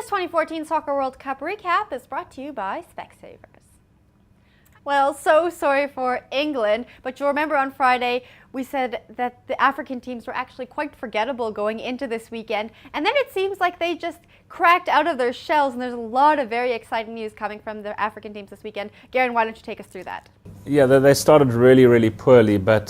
This 2014 Soccer World Cup recap is brought to you by Specsavers. Well, so sorry for England, but you'll remember on Friday we said that the African teams were actually quite forgettable going into this weekend, and then it seems like they just cracked out of their shells, and there's a lot of very exciting news coming from the African teams this weekend. Garen, why don't you take us through that? Yeah, they started really poorly, but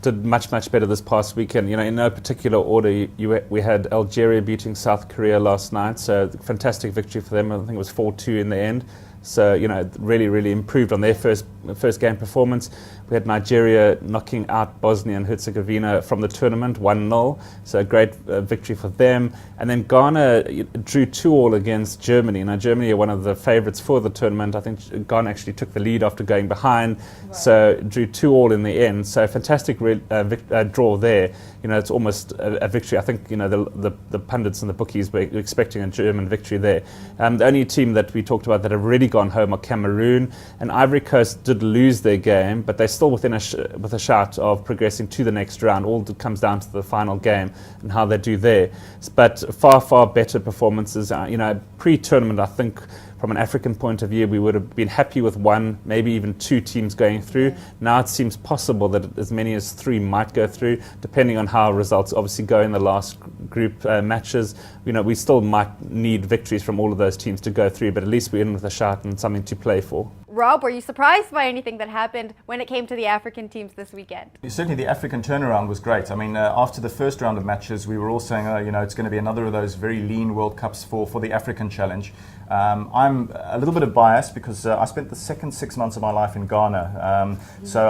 did much better this past weekend. You know, in no particular order, we had Algeria beating South Korea last night, so fantastic victory for them. I think it was 4-2 in the end. So, you know, really improved on their first game performance. We had Nigeria knocking out Bosnia and Herzegovina from the tournament, 1-0. So a great victory for them. And then Ghana drew 2-2 against Germany. Now, Germany are one of the favourites for the tournament. I think Ghana actually took the lead after going behind. Right. So drew 2-2 in the end. So fantastic draw there. You know, it's almost a victory. I think, you know, the pundits and the bookies were expecting a German victory there. The only team that we talked about that have already gone home are Cameroon. And Ivory Coast did lose their game, but they're still within with a shot of progressing to the next round. All comes down to the final game and how they do there. But far better performances. You know, pre-tournament, I think from an African point of view, we would have been happy with one, maybe even two teams going through. Now it seems possible that as many as three might go through, depending on how results obviously go in the last group matches. You know, we still might need victories from all of those teams to go through, but at least we're in with a shot and something to play for. Rob, were you surprised by anything that happened when it came to the African teams this weekend? Certainly the African turnaround was great. I mean, after the first round of matches, we were all saying, oh, you know, it's going to be another of those very lean World Cups for the African challenge. I'm a little bit of bias because I spent the second 6 months of my life in Ghana, so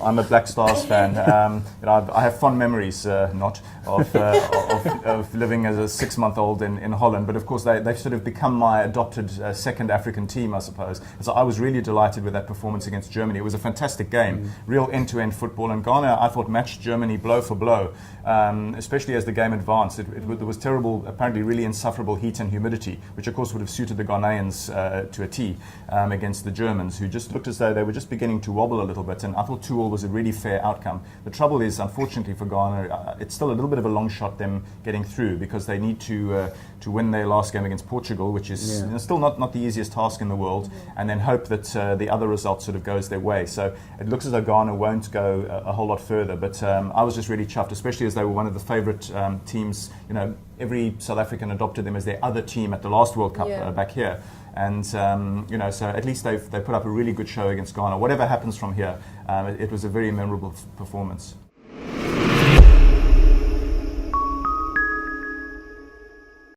I'm a Black Stars fan. You know, I have fond memories, of living as a 6-month-old in Holland, but of course they've sort of become my adopted second African team, I suppose. So I was really delighted with that performance against Germany. It was a fantastic game, real end-to-end football, and Ghana, I thought, matched Germany blow for blow, especially as the game advanced. There was terrible, apparently really insufferable heat and humidity, which of course would have suited the Ghanaians to a T against the Germans, who just looked as though they were just beginning to wobble a little bit, and I thought 2-2 was a really fair outcome. The trouble is, unfortunately for Ghana, it's still a little bit of a long shot them getting through, because they need to win their last game against Portugal, which is still not the easiest task in the world, and then hope that the other result sort of goes their way. So it looks as though Ghana won't go a whole lot further, but I was just really chuffed, especially as they were one of the favourite teams. You know, every South African adopted them as their other team at the last World Cup back here. And, you know, so at least they put up a really good show against Ghana. Whatever happens from here, it was a very memorable performance.